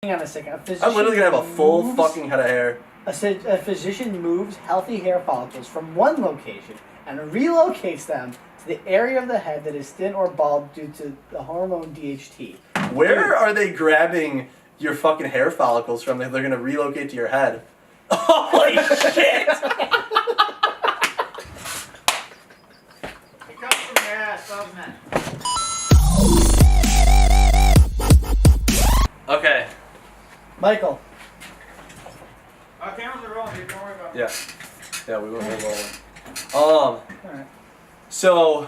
Hang on a second. I'm literally gonna have a full fucking head of hair. A physician moves healthy hair follicles from one location and relocates them to the area of the head that is thin or bald due to the hormone DHT. Where are they grabbing your fucking hair follicles from that they're gonna relocate to your head? Holy shit! It comes from your ass, doesn't it? Okay. Michael. Our cameras are rolling, dude. Don't worry about it. Yeah. Yeah, we will roll. Alright. So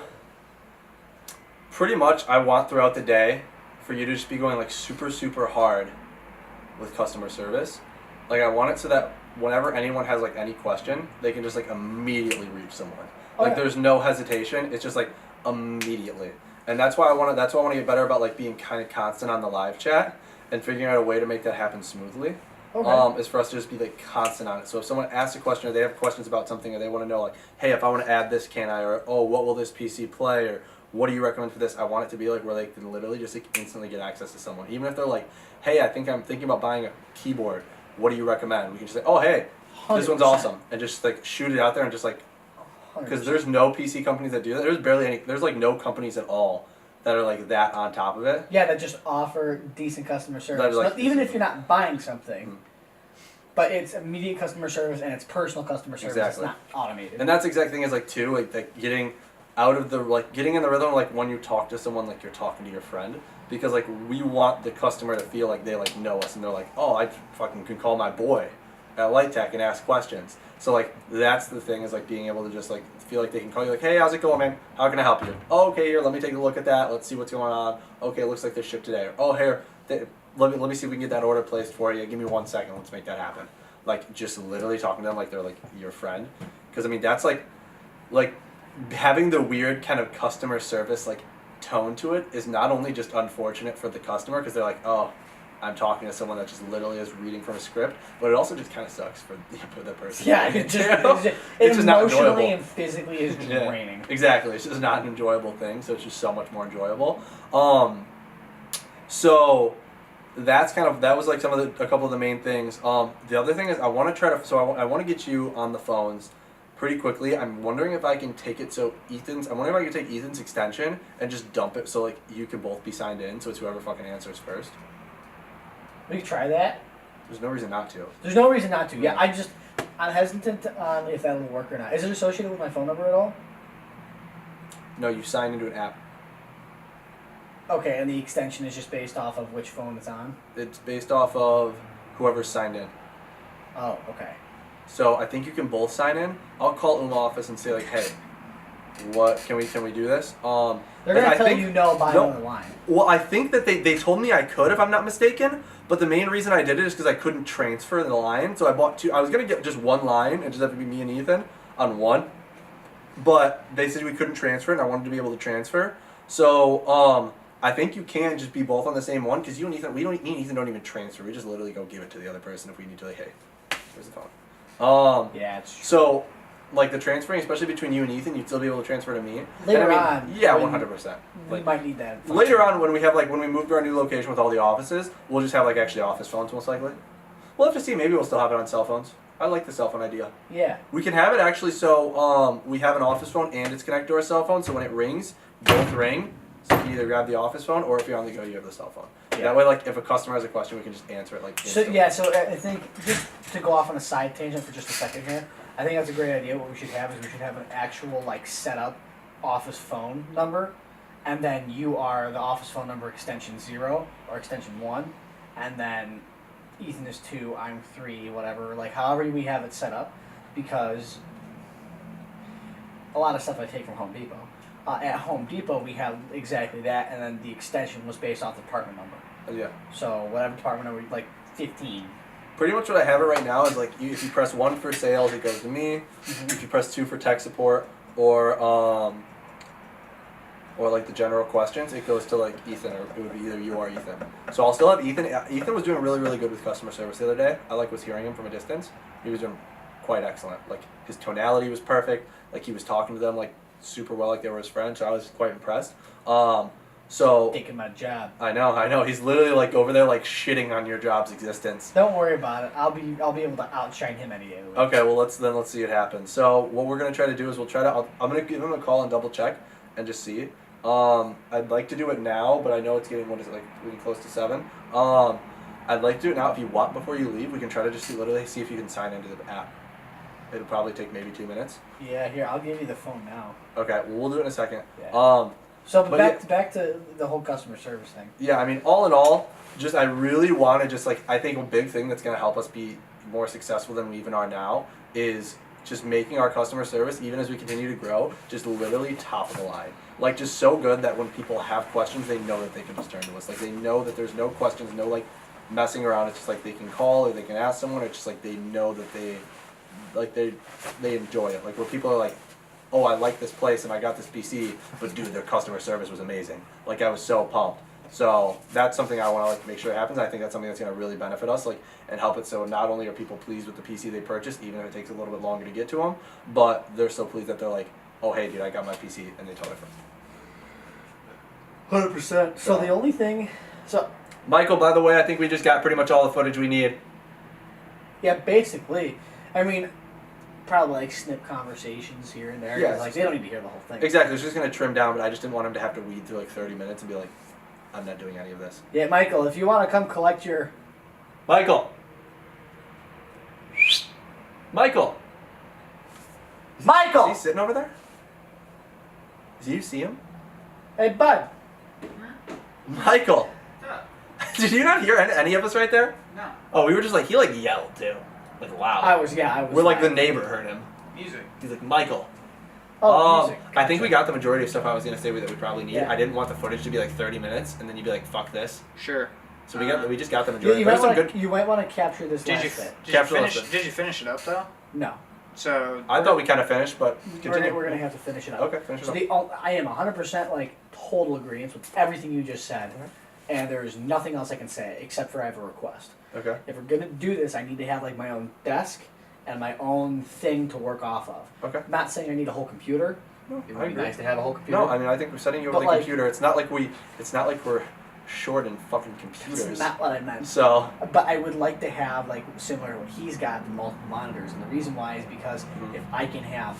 pretty much I want throughout the day for you to just be going like super hard with customer service. Like I want it so that whenever anyone has like any question, they can just like immediately reach someone. Like there's no hesitation. It's just like immediately. And that's why I want to get better about like being kind of constant on the live chat and figuring out a way to make that happen smoothly. Okay. Is for us to just be like constant on it. So if someone asks a question or they have questions about something or they want to know like, hey, if I want to add this, can I? Or oh, what will this PC play? Or what do you recommend for this? I want it to be like where they can literally just like instantly get access to someone. Even if they're like, hey, I'm thinking about buying a keyboard. What do you recommend? We can just say, oh, hey, this 100%. one's awesome, and just like shoot it out there and just like, because there's no PC companies that do that. There's barely any. There's like no companies at all that are like that on top of it. Yeah, that just offer decent customer service. That is, like, Even if you're not buying something, but it's immediate customer service and it's personal customer service. Exactly. It's not automated. And that's the exact thing is like too like getting out of the getting in the rhythm like when you talk to someone like you're talking to your friend, because like we want the customer to feel like they like know us and they're like, oh, I fucking can call my boy at LYTE and ask questions. So like that's the thing is like being able to just like feel like they can call you like, hey, how's it going, man? How can I help you? Oh, okay, here, let me take a look at that. Let's see what's going on. Okay, it looks like they're shipped today. Or, oh, here, let me see if we can get that order placed for you. Give me 1 second. Let's make that happen. Like just literally talking to them like they're like your friend, because I mean that's like having the weird kind of customer service like tone to it is not only just unfortunate for the customer because they're like, oh, I'm talking to someone that just literally is reading from a script, but it also just kind of sucks for the person. Yeah, it's just not emotionally enjoyable. and physically is draining. Exactly, it's just not an enjoyable thing, so it's just so much more enjoyable. So that's that was like a couple of the main things. The other thing is I want to get you on the phones pretty quickly. I'm wondering if I can take it I'm wondering if I can take Ethan's extension and just dump it so like you can both be signed in, so it's whoever fucking answers first. We could try that. There's no reason not to. There's no reason not to. Yeah, I'm hesitant on if that'll work or not. Is it associated with my phone number at all? No, you sign into an app. Okay, and the extension is just based off of which phone it's on? It's based off of whoever's signed in. Oh, okay. So I think you can both sign in. I'll call in the office and say like, hey, what can we do this? They're gonna tell you no by on the line. Well, I think that they told me I could if I'm not mistaken, but the main reason I did it is because I couldn't transfer the line. So I bought two. I was gonna get just one line and just have to be me and Ethan on one, but they said we couldn't transfer it, and I wanted to be able to transfer. So I think you can just be both on the same one because me and Ethan don't even transfer. We just literally go give it to the other person if we need to. Like, hey, here's the phone. Yeah, it's true. So. Like the transferring, especially between you and Ethan, you'd still be able to transfer to me. Later on. Yeah, 100%. We might need that. Later on, when we move to our new location with all the offices, we'll just have like actually office phones most likely. We'll have to see. Maybe we'll still have it on cell phones. I like the cell phone idea. Yeah. We can have it actually. So we have an office phone and it's connected to our cell phone. So when it rings, both ring. So you can either grab the office phone or if you're on the go, you have the cell phone. Yeah. That way, like if a customer has a question, we can just answer it like. Instantly. So yeah. So I think just to go off on a side tangent for just a second here. I think that's a great idea. What we should have is we should have an actual like setup office phone number, and then you are the office phone number extension 0 or extension 1, and then Ethan is 2, I'm 3, whatever. Like however we have it set up, because a lot of stuff I take from Home Depot. At Home Depot we have exactly that, and then the extension was based off the department number. Yeah. So whatever department number, like 15. Pretty much what I have it right now is like if you press 1 for sales, it goes to me. Mm-hmm. If you press 2 for tech support or like the general questions, it goes to like Ethan, or it would be either you or Ethan. So I'll still have Ethan. Ethan was doing really good with customer service the other day. I was hearing him from a distance. He was doing quite excellent. Like his tonality was perfect. Like he was talking to them like super well, like they were his friends. So I was quite impressed. So taking my job. I know. He's literally like over there like shitting on your job's existence. Don't worry about it. I'll be able to outshine him any day of the week. Okay, well let's see it happen. So what we're gonna try to do is I'm gonna give him a call and double check and just see. I'd like to do it now, but I know it's getting getting close to 7. I'd like to do it now if you want before you leave. We can try to just literally see if you can sign into the app. It'll probably take maybe 2 minutes. Yeah, here, I'll give you the phone now. Okay, well we'll do it in a second. Yeah. But back to the whole customer service thing. Yeah, I mean, all in all, just I really want to just I think a big thing that's going to help us be more successful than we even are now is just making our customer service, even as we continue to grow, just literally top of the line. Like, just so good that when people have questions, they know that they can just turn to us. Like, they know that there's no questions, no, like, messing around. It's just like they can call or they can ask someone. It's just like they know that they enjoy it. Like, where people are like, oh, I like this place and I got this PC, but dude, their customer service was amazing. Like, I was so pumped. So that's something I want to make sure happens. I think that's something that's going to really benefit us, and help it so not only are people pleased with the PC they purchased, even if it takes a little bit longer to get to them, but they're so pleased that they're like, oh hey dude, I got my PC, and they tell their friends. 100%. So the only thing, Michael, by the way, I think we just got pretty much all the footage we need. yeah, basically, I mean, probably snip conversations here and there. Yeah, they don't need to hear the whole thing. Exactly. It's just going to trim down, but I just didn't want him to have to weed through 30 minutes and be like, I'm not doing any of this. Yeah, Michael, if you want to come collect your... Michael! Michael! Michael! Is he sitting over there? Do you see him? Hey, bud. Michael! Yeah. Did you not hear any of us right there? No. Oh, we were just he yelled too. Loud. I was. We're like the neighbor heard him. Music. He's like, Michael. Oh, music. I think we got the majority of stuff I was going to say that we probably need. Yeah. I didn't want the footage to be 30 minutes and then you'd be like, fuck this. Sure. So we just got the You, majority. you might want to capture this last bit. Did you finish it up though? No. So I thought we kind of finished, but We're continue. gonna have to finish it up. Okay, finish it So up. I am 100% total agreement with everything you just said, and there is nothing else I can say except for I have a request. Okay. If we're gonna do this, I need to have my own desk and my own thing to work off of. Okay. I'm not saying I need a whole computer. No, It I would be agree. nice to have a whole computer. No, I mean I think we're setting you up But, with the computer. It's not like we're short in fucking computers. That's not what I meant. So But I would like to have similar to what he's got, the multiple monitors, and the reason why is because if I can have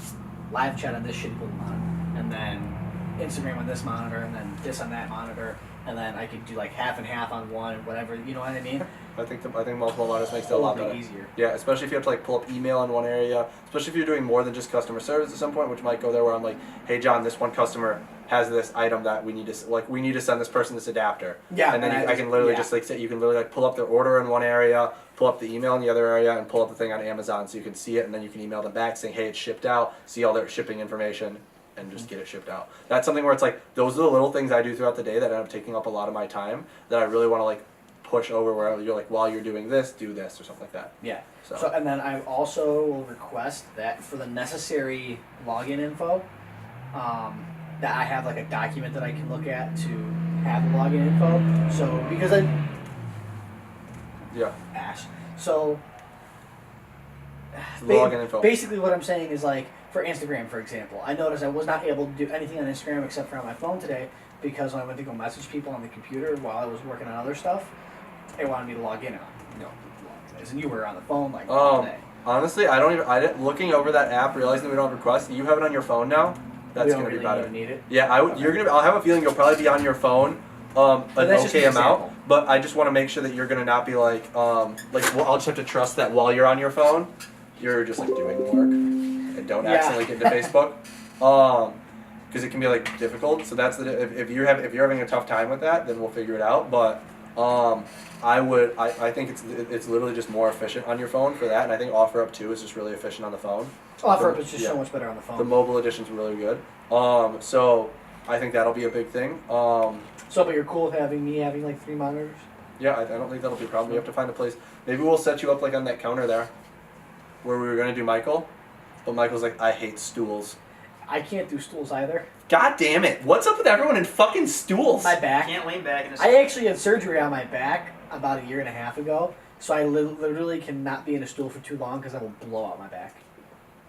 live chat on this shitty little monitor, and then Instagram on this monitor, and then this on that monitor, and then I could do half and half on one, whatever, you know what I mean? I think multiple monitors makes it a lot better. Easier. Yeah, especially if you have to pull up email in one area, especially if you're doing more than just customer service at some point, which might go there where I'm like, hey John, this one customer has this item that we need to send this person this adapter. Yeah, and then and I can literally just say you can literally pull up their order in one area, pull up the email in the other area, and pull up the thing on Amazon so you can see it, and then you can email them back saying, hey, it's shipped out, see all their shipping information, and just get it shipped out. That's something where it's those are the little things I do throughout the day that end up taking up a lot of my time that I really want to push over where you're while you're doing this, do this or something like that. Yeah. So And then I also will request that for the necessary login info, that I have a document that I can look at to have the login info. So because yeah. Ash. So Login info. basically what I'm saying is for Instagram, for example, I noticed I was not able to do anything on Instagram except for on my phone today because when I went to go message people on the computer while I was working on other stuff, they wanted me to log in and you were on the phone all day. Honestly, I didn't looking over that app, realizing that we don't have requests. You have it on your phone now. That's gonna be better. Even need it. Yeah, I'll have a feeling you'll probably be on your phone an that's just okay an amount, example. but I just want to make sure that you're gonna not be well, I'll just have to trust that while you're on your phone, you're just doing work and don't accidentally get into Facebook, because it can be difficult. So that's if you're having a tough time with that, then we'll figure it out. But I think it's literally just more efficient on your phone for that, and I think OfferUp too is just really efficient on the phone. OfferUp is just so much better on the phone. The mobile edition's really good. So I think that'll be a big thing. But you're cool with me having 3 monitors? Yeah, I don't think that'll be a problem. We have to find a place. Maybe we'll set you up on that counter there, where we were gonna do Michael, but Michael's I hate stools. I can't do stools either. God damn it! What's up with everyone in fucking stools? My back. Can't lean back in a I actually had surgery on my back about 1.5 years ago, so I literally cannot be in a stool for too long because I will blow out my back.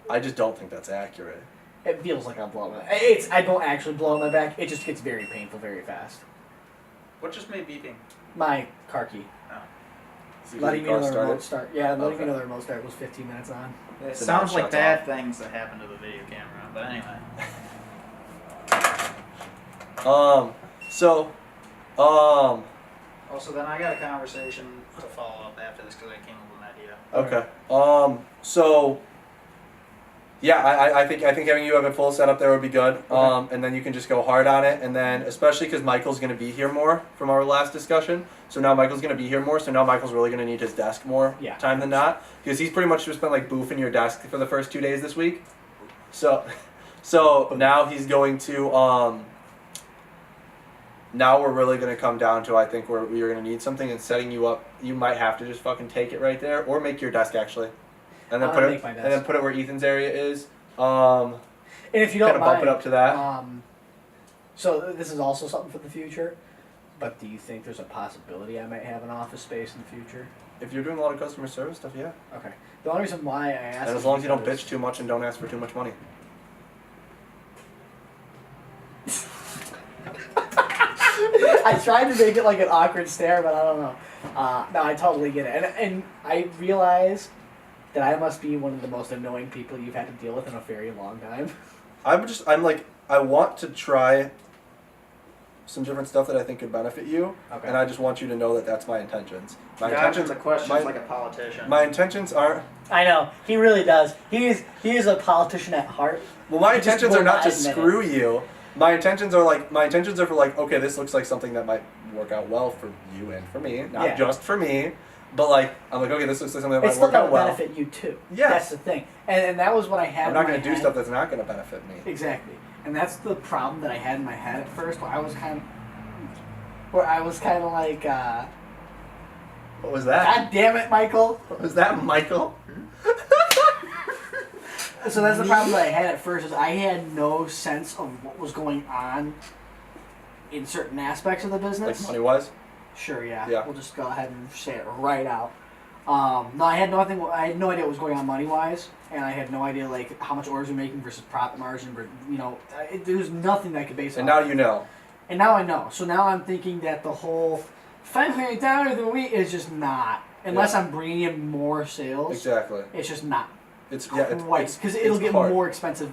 I just don't think that's accurate. It feels like I'll blow out my back. I don't actually blow out my back. It just gets very painful very fast. What just made beeping? My car key. See if Letting the me car know the started. remote start. Yeah, letting Okay. me know the remote start was 15 minutes on. It So now sounds it like shuts bad off. things that happen to the video camera, but anyway. So, Also, then I got a conversation to follow up after this because I came up with an idea. okay. So, yeah, I think having you have a full setup there would be good. And then you can just go hard on it, and then especially because Michael's going to be here more from our last discussion. So now Michael's going to be here more. So now Michael's really going to need his desk more Yeah. time than not, because he's pretty much just been like boofing your desk for the first 2 days this week. So now he's going to Now we're really going to come down to, I think, where we are going to need something and setting you up. You might have to just fucking take it right there, or make your desk actually, and then I'm put gonna it make my desk. and then put it where Ethan's area is. And if you don't Kind of bump mind, it up to that. So this is also something for the future. But do you think there's a possibility I might have an office space in the future? If you're doing a lot of customer service stuff, yeah. Okay. The only reason why I asked. And is as long as you don't because- bitch too much and don't ask for too much money. I tried to make it like an awkward stare, but I don't know. No, I totally get it, and I realize that I must be one of the most annoying people you've had to deal with in a very long time. I want to try some different stuff that I think could benefit you, Okay. and I just want you to know that that's my intentions. My You answer intentions, the questions my, like a politician. my intentions aren't. I know he really does. He is a politician at heart. Well, my He just intentions are will not to not admit screw you. My intentions are for like, okay, this looks like something that might work out well for you and for me, not Yeah. just for me, but like, I'm like, okay, this looks like something that It's might still work out gonna well. benefit you too. Yes. That's the thing, and that was what I had. I'm not in my going to do head. stuff that's not going to benefit me. Exactly, and that's the problem that I had in my head at first, where I was kind of like, What was that? God damn it, Michael. What was that, Michael? So that's the problem that I had at first, is I had no sense of what was going on in certain aspects of the business. Like money-wise? Sure, yeah. Yeah. We'll just go ahead and say it right out. No, I had nothing. I had no idea what was going on money-wise, and I had no idea like how much orders we're making versus profit margin. There was nothing that I could base it And on. now you know. And now I know. So now I'm thinking that the whole $500 a week is just not, unless I'm bringing in more sales. Exactly. It's just not It's quite, because it'll get hard. more expensive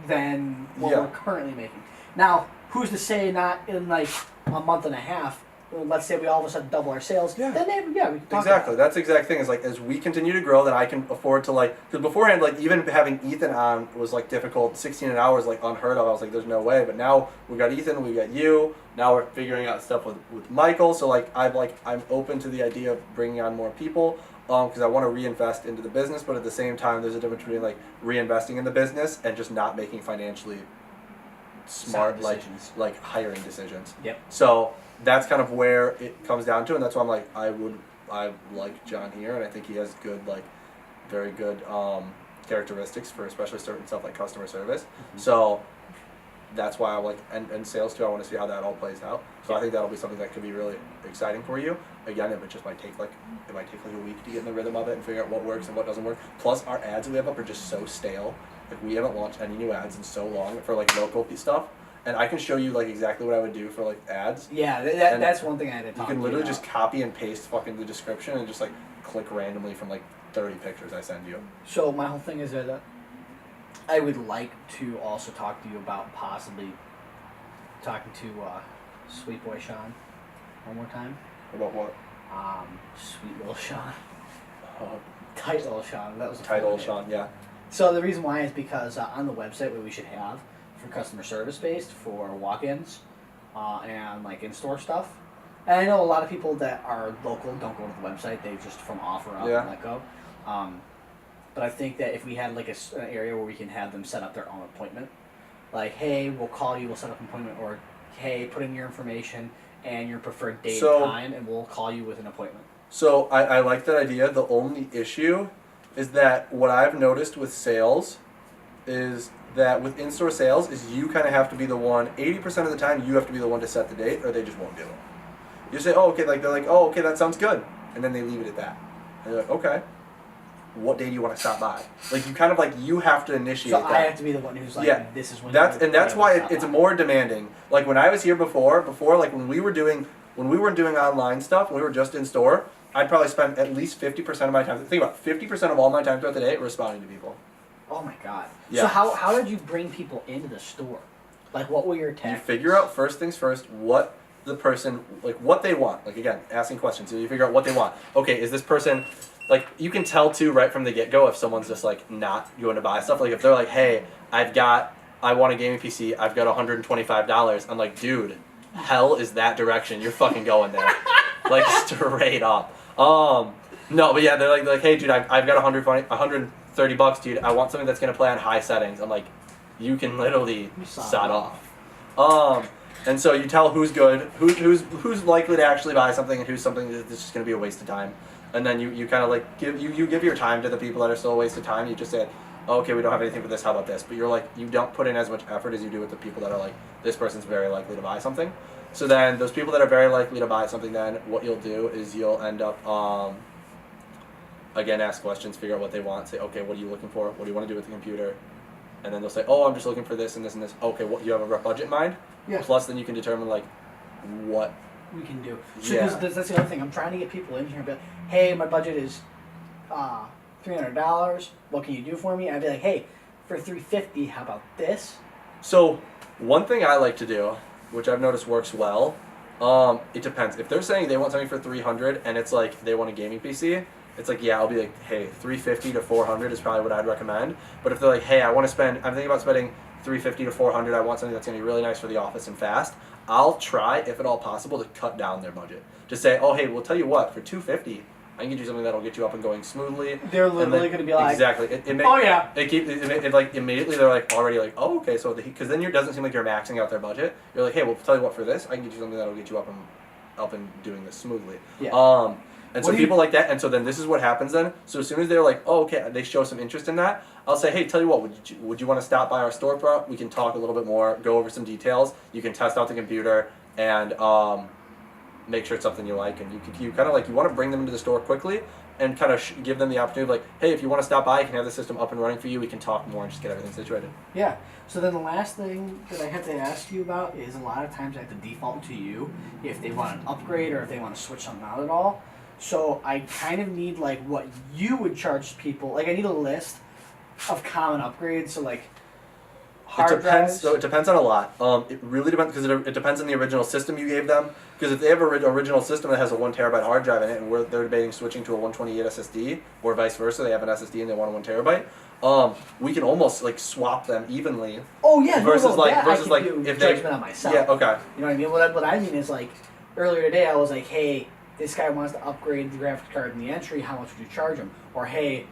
than what Yeah. we're currently making. Now, who's to say not in like a month and a half? Let's say we all of a sudden double our sales. Yeah. Then we can talk Exactly. about That's the exact thing. Is like as we continue to grow, then I can afford to like. Because beforehand, like even having Ethan on was like difficult. 16 an hour is like unheard of. I was like, there's no way. But now we got Ethan, we got you. Now we're figuring out stuff with Michael. So like I'm open to the idea of bringing on more people. Because I want to reinvest into the business, but at the same time, there's a difference between like reinvesting in the business and just not making financially smart Sound decisions. like hiring decisions. Yep. So that's kind of where it comes down to, and that's why I'm like I like John here, and I think he has good very good characteristics for especially certain stuff like customer service. Mm-hmm. So that's why I like and sales too. I want to see how that all plays out. So I Yeah. think that'll be something that could be really exciting for you. Again, it just might take like a week to get in the rhythm of it and figure out what works and what doesn't work. Plus, our ads that we have up are just so stale. Like we haven't launched any new ads in so long for like local stuff. And I can show you like exactly what I would do for like ads. Yeah, And that's one thing I had to You talk can to literally about. just copy and paste fucking the description and just like click randomly from like 30 pictures I send you. So my whole thing is that I would like to also talk to you about possibly talking to Sweet Boy Sean one more time. About what? Sweet Little Sean. Uh, Tight Little Sean. That was the title, full name. Sean. Yeah. So the reason why is because on the website what we should have for customer service based for walk-ins and like in-store stuff. And I know a lot of people that are local don't go to the website; they just from offer up Yeah. and let go. But I think that if we had like an area where we can have them set up their own appointment, like, hey, we'll call you, we'll set up an appointment, or hey, put in your information and your preferred date So- and time, and we'll call you with an appointment. So I like that idea. The only issue is that what I've noticed with sales is that with in-store sales is you kind of have to be the one, 80% of the time you have to be the one to set the date or they just won't do it. You say, oh, okay, like they're like, oh, okay, that sounds good. And then they leave it at that. And you're like, okay, what day do you want to stop by? Like you kind of like, you have to initiate So that. I have to be the one who's like, Yeah, this is when that's you and that's stop why by. it's more demanding. Like when I was here before like when we were doing when we were doing online stuff, when we were just in store, I'd probably spend at least 50% of my time. Think about it, 50% of all my time throughout the day responding to people. Oh my god. Yeah. So how did you bring people into the store? Like, what were your You tactics? figure out first things first what the person, like what they want. Like again, asking questions. So you figure out what they want. Okay, is this person, like you can tell too right from the get-go if someone's just like not going to buy stuff. Like if they're like, hey, I want a gaming PC, I've got $125. I'm like, dude, hell is that direction. You're fucking going there. Like straight up. No, but yeah, they're like, hey dude, I've got $130, dude. I want something that's gonna play on high settings. I'm like, you can literally sod off. And so you tell who's good, who's likely to actually buy something, and who's something that's just gonna be a waste of time. And then you kind of like give your time to the people that are still a waste of time. You just say, oh, okay, we don't have anything for this. How about this? But you're like, you don't put in as much effort as you do with the people that are like, this person's very likely to buy something. So then those people that are very likely to buy something, then what you'll do is you'll end up again, ask questions, figure out what they want, say, okay, what are you looking for? What do you want to do with the computer? And then they'll say, oh, I'm just looking for this and this and this. Okay, what you have a rough budget in mind? Yeah. Plus, then you can determine like what we can do. So Yeah. that's the other thing. I'm trying to get people in here and be like, hey, my budget is $300. What can you do for me? I'd be like, hey, for $350, how about this? So, one thing I like to do, which I've noticed works well, it depends. If they're saying they want something for $300 and it's like they want a gaming PC, it's like, yeah, I'll be like, hey, $350 to $400 is probably what I'd recommend. But if they're like, hey, I'm thinking about spending $350 to $400, I want something that's gonna be really nice for the office and fast, I'll try, if at all possible, to cut down their budget. Just say, oh, hey, we'll tell you what, for $250, I can get you something that'll get you up and going smoothly. They're literally going to be like, exactly. oh yeah. It like immediately they're like already like, oh okay, so because then it doesn't seem like you're maxing out their budget. You're like, hey, we'll tell you what, for this I can get you something that'll get you up and doing this smoothly. Yeah. And so people like that, and so then this is what happens then. So as soon as they're like, oh okay, they show some interest in that, I'll say, hey, tell you what, would you want to stop by our store, bro? We can talk a little bit more, go over some details. You can test out the computer and make sure it's something you like, and you kind of like, you want to bring them into the store quickly and kind of give them the opportunity of like, hey, if you want to stop by, I can have the system up and running for you. We can talk more and just get everything situated. Yeah. So then the last thing that I have to ask you about is a lot of times I have to default to you if they want an upgrade or if they want to switch something out at all. So I kind of need like what you would charge people. Like I need a list of common upgrades. So like hard drives. So it depends on a lot. It really depends because it depends on the original system you gave them. Because if they have an original system that has a 1 terabyte hard drive in it, and they're debating switching to a 128 SSD, or vice versa, they have an SSD and they want a 1 terabyte, we can almost like swap them evenly. Oh yeah, versus I can if do they judgment on myself. Yeah, okay. You know what I mean? What I mean is like earlier today I was like, hey, this guy wants to upgrade the graphics card in the entry. How much would you charge him? Or hey,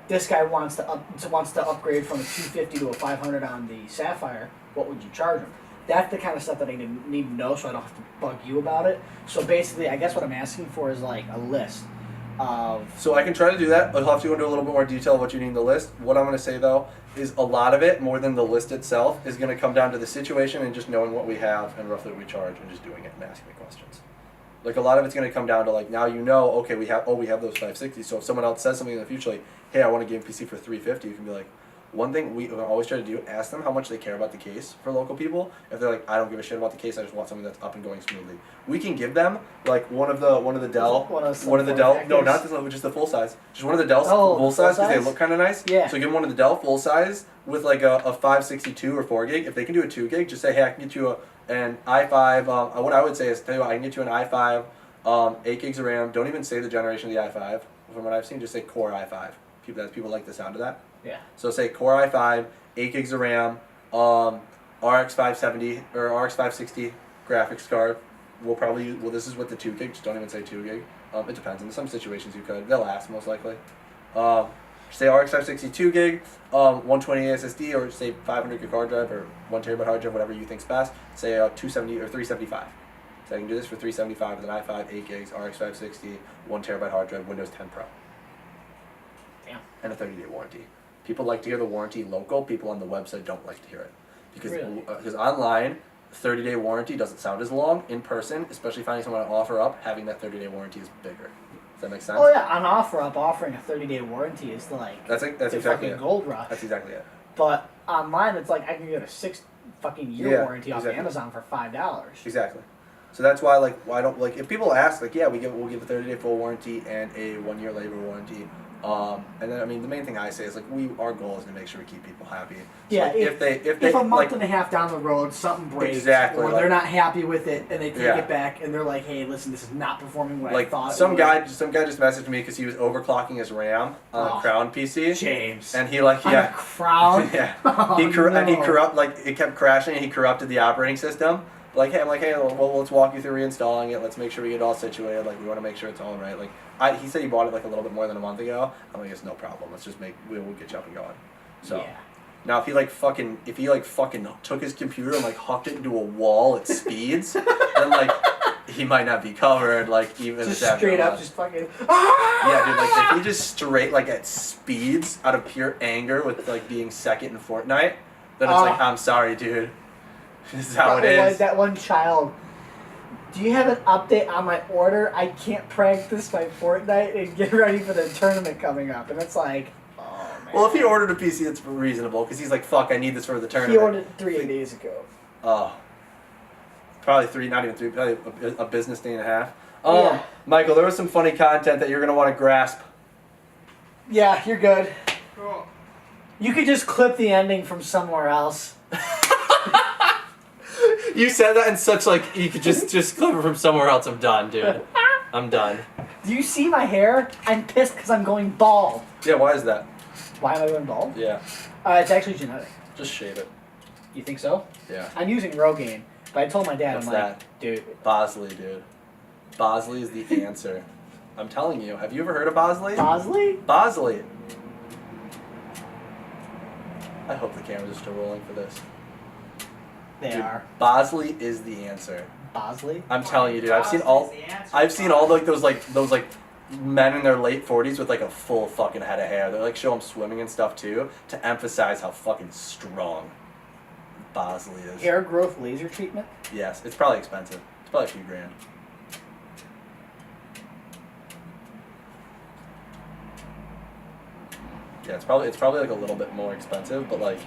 this guy wants to upgrade from a 250 to a 500 on the Sapphire. What would you charge him? That's the kind of stuff that I need to know, so I don't have to bug you about it. So basically, I guess what I'm asking for is like a list of. So I can try to do that. I'll have to go into a little bit more detail of what you need in the list. What I'm going to say though is a lot of it, more than the list itself, is going to come down to the situation and just knowing what we have and roughly what we charge and just doing it and asking the questions. Like a lot of it's going to come down to like, now you know, okay, we have those 560. So if someone else says something in the future like, hey, I want a game PC for 350, you can be like, one thing we always try to do, ask them how much they care about the case for local people. If they're like, I don't give a shit about the case, I just want something that's up and going smoothly. We can give them like one of the Dell, no, not this, just the full size. Just one of the Dell full size because they look kind of nice. Yeah. So give them one of the Dell full size with like a 562 or 4 gig. If they can do a 2 gig, just say, hey, I can get you an i5. What I would say is, tell you what, I can get you an i5, 8 gigs of RAM. Don't even say the generation of the i5. From what I've seen, just say Core i5. People like the sound of that. Yeah. So say Core i5, 8 gigs of RAM, RX 570 or RX 560 graphics card. We'll probably use, this is with the 2 gig. Just don't even say 2 gig. It depends. In some situations you could. They'll ask most likely. Say RX 560 2 gig, 128 SSD, or say 500 gig hard drive or 1 terabyte hard drive, whatever you think's best. Say 270 or 375. So I can do this for 375 with an i5, 8 gigs, RX 560, 1 terabyte hard drive, Windows 10 Pro. Damn. And a 30-day warranty. People like to hear the warranty local. People on the website don't like to hear it. Because online, 30-day warranty doesn't sound as long. In person, especially finding someone to offer up, having that 30-day warranty is bigger. Does that make sense? Oh yeah, on OfferUp, offering a 30-day warranty is like that's the exactly fucking gold rush. That's exactly it. But online, it's like I can get a 6 fucking year warranty off Amazon for $5. Exactly. So that's why, like, why don't, like, if people ask, like, yeah, we'll give a 30-day full warranty and a 1-year labor warranty. And then, I mean, the main thing I say is, like, our goal is to make sure we keep people happy. So, Yeah, like, if they, if a month like, and a half down the road something breaks, exactly, or like, they're not happy with it and they take yeah. it back and they're like, hey, listen, this is not performing what I thought. Some guy just messaged me because he was overclocking his RAM on a Crown PC. James. And he like On a Crown. Yeah. Oh, And he no. like it kept crashing and he corrupted the operating system. Like, hey, well, let's walk you through reinstalling it. Let's make sure we get it all situated. Like, we want to make sure it's all right. Like, he said he bought it like a little bit more than a month ago. I'm like, it's no problem. Let's just we'll get you up and going. So Yeah. now if he fucking took his computer and like hucked it into a wall at speeds, then like he might not be covered. Like even Just if straight up, just fucking. yeah, dude. Like if he just straight like at speeds out of pure anger with like being second in Fortnite, then it's like, I'm sorry, dude. This is how it is. That one child. Do you have an update on my order? I can't practice my Fortnite and get ready for the tournament coming up. And it's like, oh man. Well, if he ordered a PC, it's reasonable because he's like, fuck, I need this for the tournament. He ordered it 3 days ago. Oh. Probably 3, not even 3, probably a business day and a half. Yeah. Michael, there was some funny content that you're going to want to grasp. Yeah, you're good. Cool. You could just clip the ending from somewhere else. You said that in such like, you could just clip it from somewhere else. I'm done, dude. I'm done. Do you see my hair? I'm pissed because I'm going bald. Yeah, why is that? Why am I going bald? Yeah. It's actually genetic. Just shave it. You think so? Yeah. I'm using Rogaine, but I told my dad, What's I'm like, that? dude. BOSLEY, dude. BOSLEY is the answer. I'm telling you. Have you ever heard of BOSLEY? BOSLEY? BOSLEY. I hope the cameras are still rolling for this. They Dude, are. BOSLEY is the answer. BOSLEY? I'm telling you, dude. I've seen all those men in their late 40s with like a full fucking head of hair. They like show them swimming and stuff too to emphasize how fucking strong BOSLEY is. Hair growth laser treatment? Yes, it's probably expensive. It's probably a few grand. Yeah, it's probably like a little bit more expensive, but like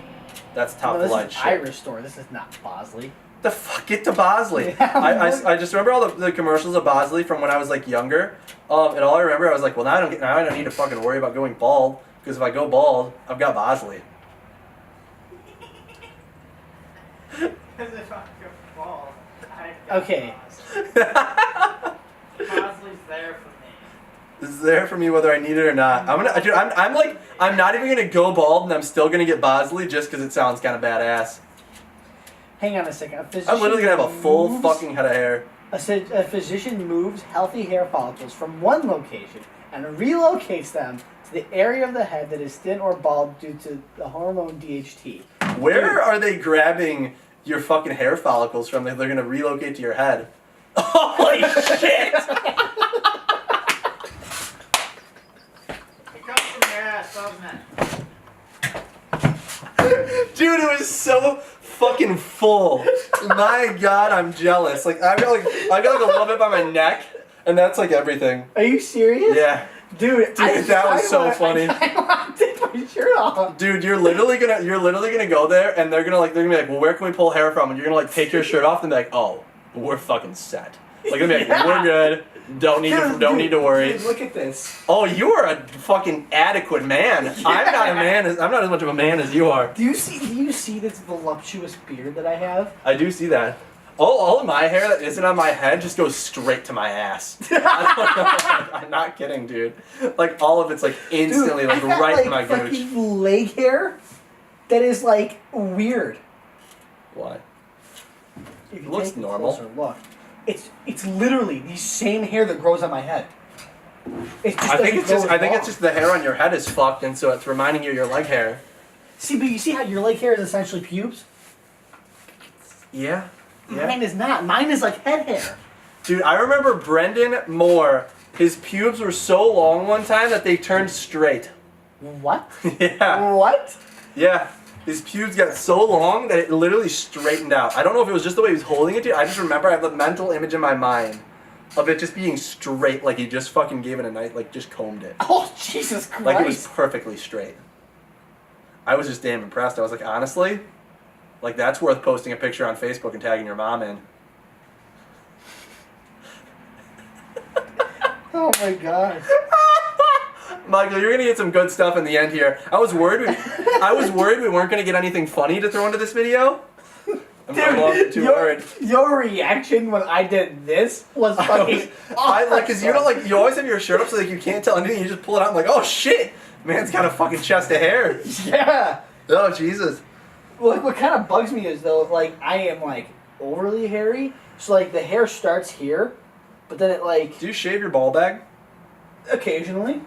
that's top No, line this is shit. Irish store. This is not BOSLEY. The fuck, get to BOSLEY. Yeah, I just remember all the commercials of BOSLEY from when I was like younger. And all I remember, I was like, well, now I don't need to fucking worry about going bald because if I go bald, I've got BOSLEY. Because if I go bald, I've got Okay. Bosley's there for me. This is there for me whether I need it or not. I'm not even gonna go bald, and I'm still gonna get BOSLEY just because it sounds kind of badass. Hang on a second. I'm literally gonna have a full fucking head of hair. A physician moves healthy hair follicles from one location and relocates them to the area of the head that is thin or bald due to the hormone DHT. Where are they grabbing your fucking hair follicles from that they're gonna relocate to your head? Holy shit! It comes from your ass, doesn't it? Dude, it was so fucking full. My God, I'm jealous. Like I got like a little bit by my neck, and that's like everything. Are you serious? Yeah. Dude, that was so funny. I want to take my shirt off. Dude, you're literally gonna go there, and they're gonna be like, well, where can we pull hair from? And you're gonna like take your shirt off, and be like, oh, we're fucking set. Like they're gonna be like, we're good. Don't need to worry. Dude, look at this. Oh, you are a fucking adequate man. Yeah. I'm not as much of a man as you are. Do you see this voluptuous beard that I have? I do see that. All of my hair that isn't on my head just goes straight to my ass. I don't know. I'm not kidding, dude. Like all of it's like instantly Dude, like I got, right like, in my gooch. fucking leg hair that is like weird. Why? If you Looks take a normal. closer look, it's literally the same hair that grows on my head. I think it's just the hair on your head is fucked, and so it's reminding you of your leg hair. See, but you see how your leg hair is essentially pubes? Yeah. Mine is not. Mine is like head hair. Dude, I remember Brendan Moore. His pubes were so long one time that they turned straight. What? Yeah. What? Yeah. His pubes got so long that it literally straightened out. I don't know if it was just the way he was holding it, dude. I just remember I have the mental image in my mind of it just being straight, like he just fucking gave it a night, like just combed it. Oh, Jesus Christ. Like it was perfectly straight. I was just damn impressed. I was like, honestly, like that's worth posting a picture on Facebook and tagging your mom in. Oh my god. Michael, you're gonna get some good stuff in the end here. I was worried we weren't gonna get anything funny to throw into this video. I'm no longer too worried. Your reaction when I did this was fucking cause you don't you always have your shirt up so you can't tell anything. You just pull it out. I'm like, oh shit, man's got a fucking chest of hair. Yeah. Oh Jesus. What kind of bugs me is though, like I am like overly hairy, so like the hair starts here, but then it like. Do you shave your ball bag? Occasionally.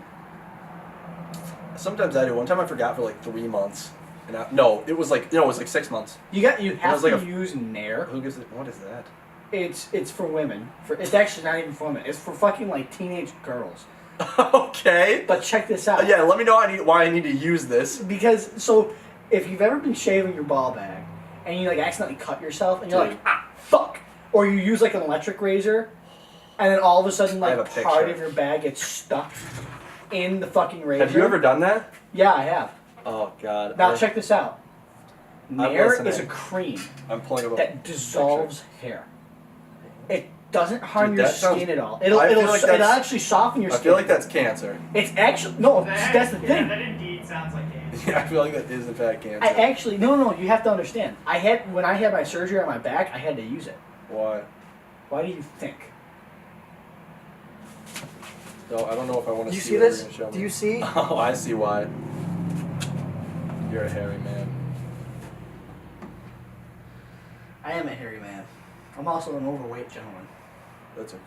Sometimes I do. One time I forgot for like 3 months. It was like 6 months. You have like to use Nair. Who gives it? What is that? It's for women. It's actually not even for women. It's for fucking like teenage girls. Okay. But check this out. Yeah, let me know why I need to use this. Because if you've ever been shaving your ball bag and you like accidentally cut yourself and you're like fuck, or you use like an electric razor, and then all of a sudden like part of your bag gets stuck in the fucking razor. Have you ever done that? Yeah, I have. Oh god. Now check this out. Nair is a cream that dissolves hair. It doesn't harm your skin at all. It'll actually soften your skin. I feel like that's cancer. It's actually that's the thing. That indeed sounds like cancer. Yeah, I feel like that is in fact cancer. I actually no. You have to understand. When I had my surgery on my back, I had to use it. Why? Why do you think? No, I don't know if I want to Do you see see what this? you're gonna show me. Do you see? Oh, I see why. You're a hairy man. I am a hairy man. I'm also an overweight gentleman. That's okay.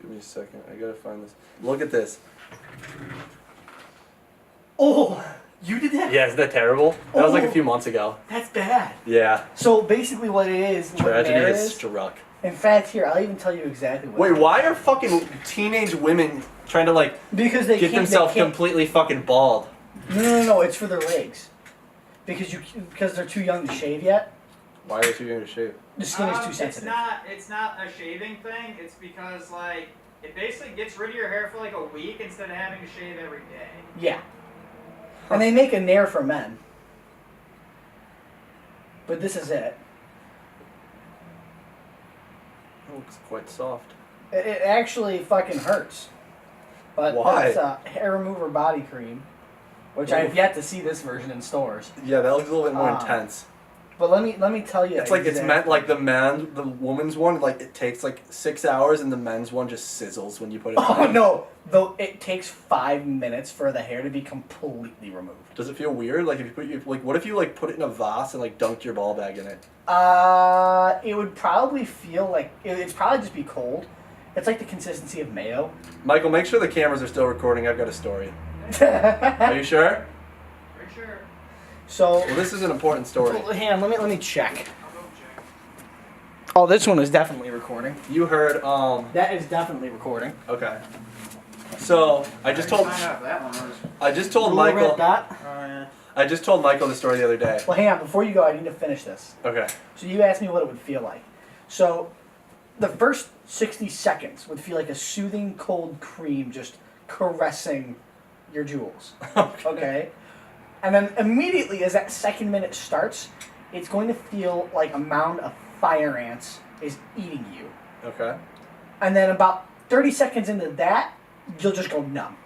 Give me a second. I gotta find this. Look at this. Oh, you did that? Yeah, isn't that terrible? That was like a few months ago. That's bad. Yeah. So basically what it is, Tragedy what Nair has is, struck. in fact, here, I'll even tell you exactly what Wait, it is. why are fucking teenage women trying to Because they get themselves completely fucking bald? No, it's for their legs. Because they're too young to shave yet. Why are they too young to shave? The skin is too sensitive. It's not a shaving thing. It's because it basically gets rid of your hair for like a week instead of having to shave every day. Yeah. And they make a Nair for men. But this is it. It looks quite soft. It actually fucking hurts. But why? It's a hair remover body cream, which I have yet to see this version in stores. Yeah, that looks a little bit more intense. But let me tell you. It's like it's meant like the woman's one, like it takes like 6 hours, and the men's one just sizzles when you put it on. Oh no! Though it takes 5 minutes for the hair to be completely removed. Does it feel weird? Like if you what if you put it in a vase and dunked your ball bag in it? It would probably feel like it's probably just be cold. It's like the consistency of mayo. Michael, make sure the cameras are still recording. I've got a story. Are you sure? Pretty sure. So. Well, this is an important story. Well, hang on, let me check. I'll go check. Oh, this one is definitely recording. You heard That is definitely recording. Okay. So I just told Michael. I just told Michael the story the other day. Well, hang on. Before you go, I need to finish this. Okay. So you asked me what it would feel like. So the first 60 seconds would feel like a soothing cold cream just caressing your jewels. Okay? And then immediately as that second minute starts, it's going to feel like a mound of fire ants is eating you. Okay. And then about 30 seconds into that, you'll just go numb.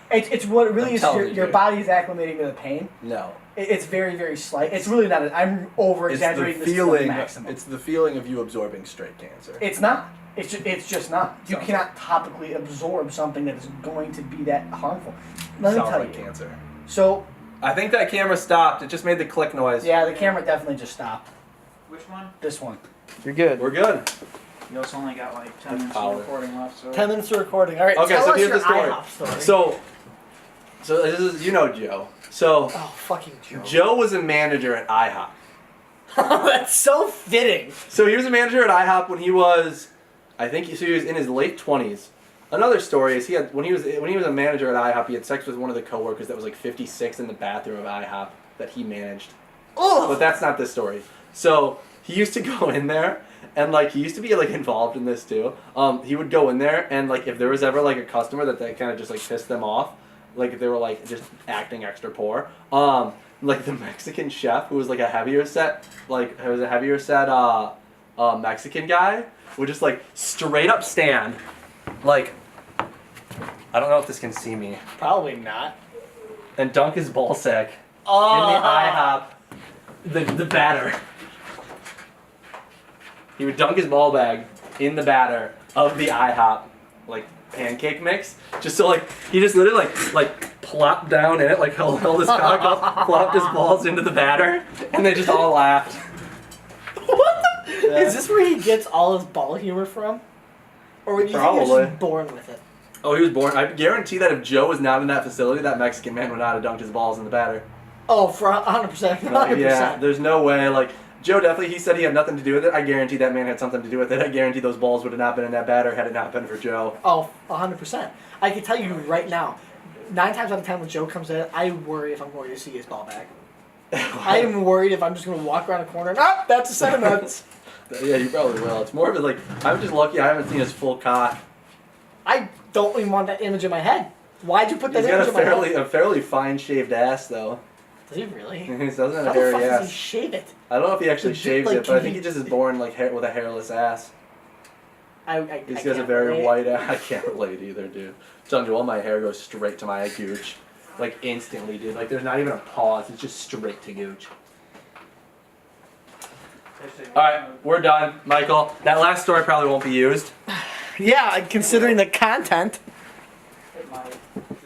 It's what it really is. Your body is acclimating to the pain. No. It's very, very slight. It's really not. I'm over exaggerating this to the maximum. It's the feeling of you absorbing straight cancer. It's not. It's just not. You cannot topically absorb something that is going to be that harmful. Let me tell you. Cancer. So. I think that camera stopped. It just made the click noise. Yeah, the camera definitely just stopped. Which one? This one. You're good. We're good. You also only got 10 minutes of recording left. So. 10 minutes of recording. All right. Okay, tell so us here's your the story. IHOP story. So this is Joe. So. Oh, fucking Joe. Joe was a manager at IHOP. That's so fitting. So he was a manager at IHOP when he was, I think he was in his late 20s. Another story is when he was a manager at IHOP, he had sex with one of the coworkers that was 56 in the bathroom of IHOP that he managed. Oh. But that's not this story. So he used to go in there and he used to be involved in this too. He would go in there and if there was ever a customer that kind of just pissed them off, if they were just acting extra poor, like the Mexican chef who was like a heavier set, Mexican guy would just like straight up stand, like, I don't know if this can see me, Probably not. and dunk his ball sack Oh. in the IHOP, the batter. He would dunk his ball bag in the batter of the IHOP, like, pancake mix, just so like he just literally like plopped down in it, like held his cock up, plopped his balls into the batter, and they just all laughed. What the? Yeah. Is this where he gets all his ball humor from? Or do you think he was Probably. just born with it? Oh, he was born. I guarantee that if Joe was not in that facility, that Mexican man would not have dunked his balls in the batter. Oh, for 100%. 100%. Yeah, there's no way. Like Joe definitely, he said he had nothing to do with it. I guarantee that man had something to do with it. I guarantee those balls would have not been in that batter had it not been for Joe. Oh, 100%. I can tell you right now, 9 times out of 10 when Joe comes in, I worry if I'm going to see his ball bag. I am worried if I'm just going to walk around a corner and, that's a set of nuts. Yeah, you probably will. It's more of a like, I'm just lucky I haven't seen his full cock. I don't even want that image in my head. Why'd you put that He's got image in my head? a fairly fine shaved ass though. Does he really? He doesn't have How a the hairy fuck does he ass. shave it? I don't know if he actually Does it, shaves like, it, but I can think he- he just is born like with a hairless ass. He I has a can't very relate. white ass. I can't relate either, dude. I'm telling you, all my hair goes straight to my gooch. Like instantly, dude. Like there's not even a pause. It's just straight to gooch. Alright, we're done. Michael, that last story probably won't be used. Yeah, considering the content. It might.